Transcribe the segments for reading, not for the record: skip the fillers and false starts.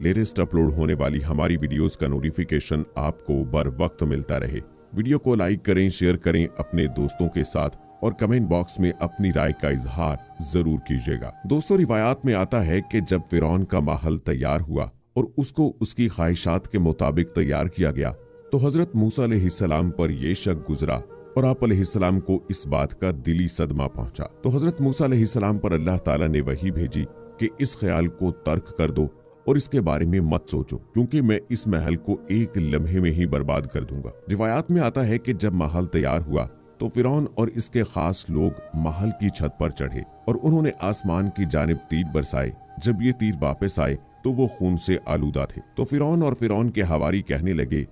Latest upload होने वाली हमारी वीडियोस का नोटिफिकेशन आपको बर वक्त मिलता रहे। वीडियो को लाइक करें, शेयर करें अपने दोस्तों के साथ और कमेंट बॉक्स में अपनी राय का इजहार जरूर कीजिएगा। दोस्तों, रिवायात में आता है कि जब फिरौन का महल तैयार हुआ और उसको उसकी ख्वाहिशात के मुताबिक तैयार किया गया तो हजरत मूसा अलैहिस्सलाम पर यह शक गुजरा और आप अलैहिस्सलाम को इस बात का दिली सदमा पहुंचा। तो हजरत मूसा अलैहिस्सलाम पर अल्लाह ताला ने वही भेजी कि इस ख्याल को तर्क कर दो और इसके बारे में मत सोचो, क्योंकि मैं इस महल को एक लम्हे में ही बर्बाद कर दूंगा। रिवायात में आता है कि जब महल तैयार हुआ तो फिरौन और इसके खास लोग महल की छत पर चढ़े और उन्होंने आसमान की जानिब तीर बरसाए। जब ये तीर वापस आए तो वो खून से आलूदा थे। तो फिरौन और फिरौन के हवारी कहने लगे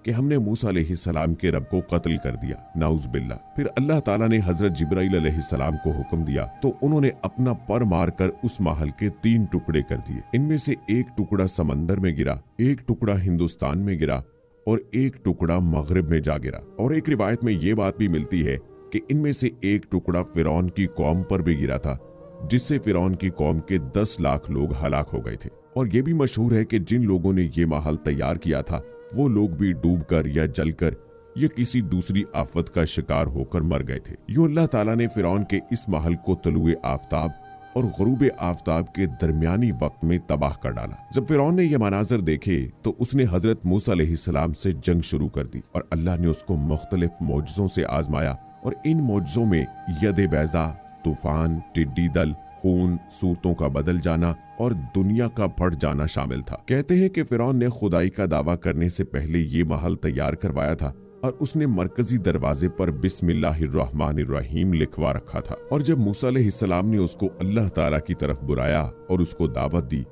कि हमने मूसा अलैहिस्सलाम के रब को कत्ल कर दिया, नाउज़ बिल्लाह। फिर अल्लाह ताला ने हजरत जिब्राइल अलैहिस्सलाम को हुक्म दिया तो उन्होंने अपना पर मारकर उस महल के 3 टुकड़े कर दिए। इनमें से एक टुकड़ा समंदर में गिरा, एक टुकड़ा हिंदुस्तान में गिरा और एक टुकड़ा मगरिब में जा गिरा। और एक रिवायत में ये बात भी मिलती है कि इनमें से एक टुकड़ा फिरौन की कौम पर भी गिरा था, जिससे फिरौन की कौम के 10 लाख लोग हलाक हो गए थे। और ये भी मशहूर है कि जिन लोगों ने ये महल तैयार किया था वो लोग भी डूबकर या जलकर या किसी दूसरी आफत का शिकार होकर मर गए थे। यूं अल्लाह ताला ने फिरौन के इस महल को तलुए आफ्ताब और गुरूब आफ्ताब के दरमियानी वक्त में तबाह कर डाला। जब फिरौन ने यह मनाजर देखे तो उसने हजरत मूसा अलैहिस्सलाम से जंग शुरू कर दी और अल्लाह ने उसको मुख्तलिफ मौजज़ों से आजमाया। और इन मौजज़ों में यद बैज़ा, तूफान, टिड्डी दल, खून, सूरतों का बदल जाना और दुनिया का फट जाना शामिल था। कहते हैं कि फिरौन ने खुदाई का दावा करने से पहले ये महल तैयार करवाया था और उसने मरकजी दरवाजे पर बिस्मिल्लाहिर्रहमानिर्रहीम लिखवा रखा था। और जब मूसा अलैहिस्सलाम ने उसको अल्लाह ताला की तरफ बुलाया और उसको दावत दी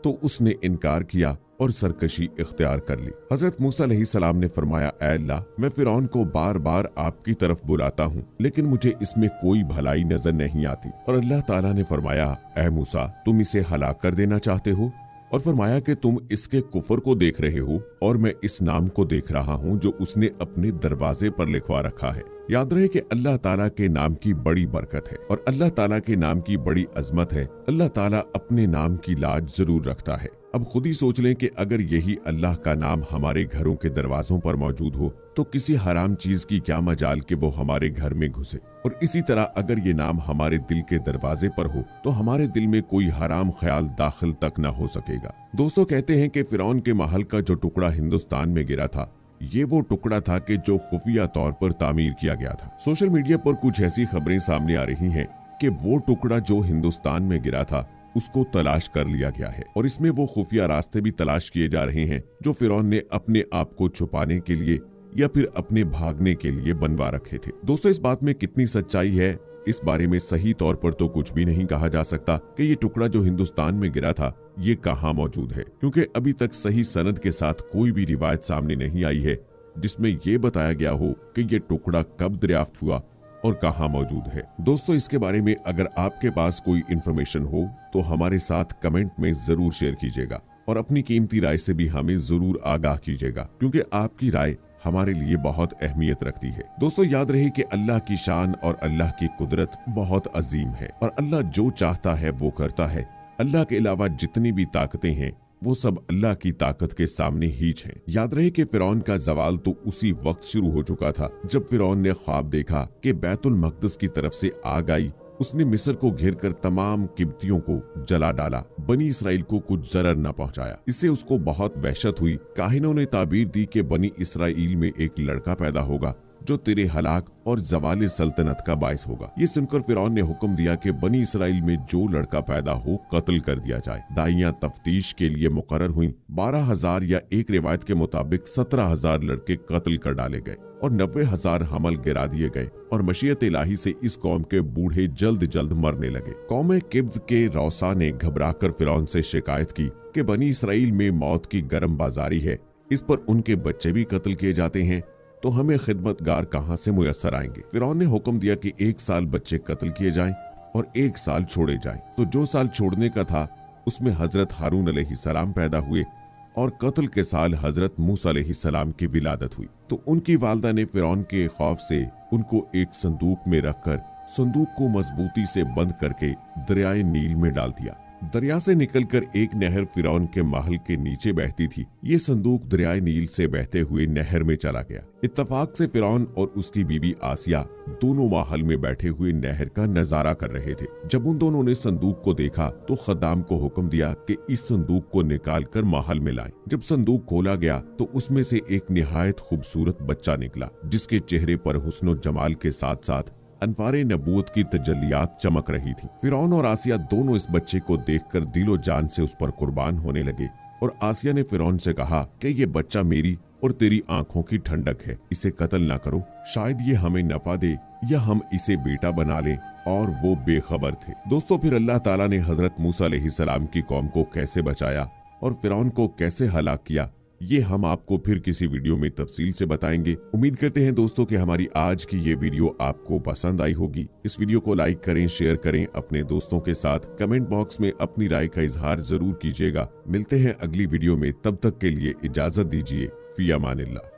तो उसने इनकार किया और सरकशी इख्तियार कर ली। हजरत मूसा अलैहिस्सलाम ने फरमाया, ऐ अल्लाह, मैं फिरौन को बार बार आपकी तरफ बुलाता हूँ लेकिन मुझे इसमें कोई भलाई नजर नहीं आती। और अल्लाह ताला ने फरमाया, ऐ मूसा, तुम इसे हलाक कर देना चाहते हो? और फरमाया कि तुम इसके कुफर को देख रहे हो और मैं इस नाम को देख रहा हूँ जो उसने अपने दरवाजे पर लिखवा रखा है। याद रहे कि अल्लाह ताला के नाम की बड़ी बरकत है और अल्लाह ताला के नाम की बड़ी अजमत है। अल्लाह ताला अपने नाम की लाज जरूर रखता है। अब खुद ही सोच लें कि अगर यही अल्लाह का नाम हमारे घरों के दरवाजों पर मौजूद हो तो किसी हराम चीज की क्या मजाल कि वो हमारे घर में घुसे। और इसी तरह अगर ये नाम हमारे दिल के दरवाजे पर हो तो हमारे दिल में कोई हराम ख्याल दाखिल तक न हो सकेगा। दोस्तों, कहते हैं कि फिरौन के महल का जो टुकड़ा हिंदुस्तान में गिरा था ये वो टुकड़ा था कि जो खुफिया तौर पर तामीर किया गया था। सोशल मीडिया पर कुछ ऐसी खबरें सामने आ रही हैं कि वो टुकड़ा जो हिंदुस्तान में गिरा था उसको तलाश कर लिया गया है और इसमें वो खुफिया रास्ते भी तलाश किए जा रहे हैं जो फिरौन ने अपने आप को छुपाने के लिए या फिर अपने भागने के लिए बनवा रखे थे। दोस्तों, इस बात में कितनी सच्चाई है इस बारे में सही तौर पर तो कुछ भी नहीं कहा जा सकता कि ये टुकड़ा जो हिंदुस्तान में गिरा था ये कहाँ मौजूद है, क्योंकि अभी तक सही सनद के साथ कोई भी रिवायत सामने नहीं आई है जिसमें ये बताया गया हो कि ये टुकड़ा कब दरियाफ्त हुआ और कहाँ मौजूद है। दोस्तों, इसके बारे में अगर आपके पास कोई इंफॉर्मेशन हो तो हमारे साथ कमेंट में जरूर शेयर कीजिएगा और अपनी कीमती राय से भी हमें जरूर आगाह कीजिएगा, क्योंकि आपकी राय हमारे लिए बहुत अहमियत रखती है। दोस्तों, याद रहे कि अल्लाह की शान और अल्लाह की कुदरत बहुत अजीम है और अल्लाह जो चाहता है वो करता है। अल्लाह के अलावा जितनी भी ताकतें हैं वो सब अल्लाह की ताकत के सामने हीच हैं। याद रहे कि फिरौन का जवाल तो उसी वक्त शुरू हो चुका था जब फिरौन ने ख्वाब देखा कि बैतुल मक़दिस की तरफ से आग आई। उसने मिस्र को घेरकर तमाम किब्तियों को जला डाला, बनी इसराइल को कुछ जरर न पहुंचाया। इससे उसको बहुत वहशत हुई। काहिनों ने ताबीर दी कि बनी इसराइल में एक लड़का पैदा होगा जो तेरे हलाक और जवाले सल्तनत का बायस होगा। ये सुनकर फिरौन ने हुक्म दिया कि बनी इसराइल में जो लड़का पैदा हो कत्ल कर दिया जाए। दाइयां तफ्तीश के लिए मुकर्रर हुई। 12,000 या एक रिवायत के मुताबिक 17,000 लड़के कत्ल कर डाले गए और 90,000 हमल गिरा दिए गए और मशीयत इलाही से इस कौम के बूढ़े जल्द जल्द मरने लगे। कौम किब्त के रौसा ने घबराकर फिरौन से शिकायत की कि बनी इसराइल में मौत की गर्म बाजारी है, इस पर उनके बच्चे भी कत्ल किए जाते हैं, तो हमें खिदमतगार कहाँ से मुयस्सर आएंगे। फिरौन ने हुक्म दिया कि 1 साल बच्चे कत्ल किए जाएं और 1 साल छोड़े जाएं। तो जो साल छोड़ने का था उसमें हजरत हारून अलैहिस्सलाम पैदा हुए और कत्ल के साल हजरत मूसा अलैहिस्सलाम की विलादत हुई। तो उनकी वालदा ने फिरौन के खौफ से उनको एक संदूक में रखकर संदूक को मजबूती से बंद करके दरियाए नील में डाल दिया दरिया से निकलकर एक नहर फिरौन के महल के नीचे बहती थी। ये संदूक दरियाए नील से बहते हुए नहर में चला गया। इत्तफाक से फिरौन और उसकी बीवी आसिया दोनों महल में बैठे हुए नहर का नजारा कर रहे थे। जब उन दोनों ने संदूक को देखा तो खद्दाम को हुक्म दिया कि इस संदूक को निकाल कर महल में लाएं। जब संदूक खोला गया तो उसमें से एक निहायत खूबसूरत बच्चा निकला, जिसके चेहरे पर हुस्न और जमाल के साथ साथ अनवारे नबूवत की तजल्लियात चमक रही थी। फिरौन और आसिया दोनों इस बच्चे को देखकर दिलो जान से उस पर कुर्बान होने लगे और आसिया ने फिरौन से कहा कि ये बच्चा मेरी और तेरी आंखों की ठंडक है, इसे कत्ल ना करो, शायद ये हमें नफा दे या हम इसे बेटा बना लें। और वो बेखबर थे। दोस्तों, फिर अल्लाह ताला ने हजरत मूसा अलैहिस्सलाम की कौम को कैसे बचाया और फिरौन को कैसे हलाक किया, ये हम आपको फिर किसी वीडियो में तफसील से बताएंगे। उम्मीद करते हैं दोस्तों कि हमारी आज की ये वीडियो आपको पसंद आई होगी। इस वीडियो को लाइक करें, शेयर करें अपने दोस्तों के साथ। कमेंट बॉक्स में अपनी राय का इजहार जरूर कीजिएगा। मिलते हैं अगली वीडियो में, तब तक के लिए इजाजत दीजिए। फी अमानिल्लाह।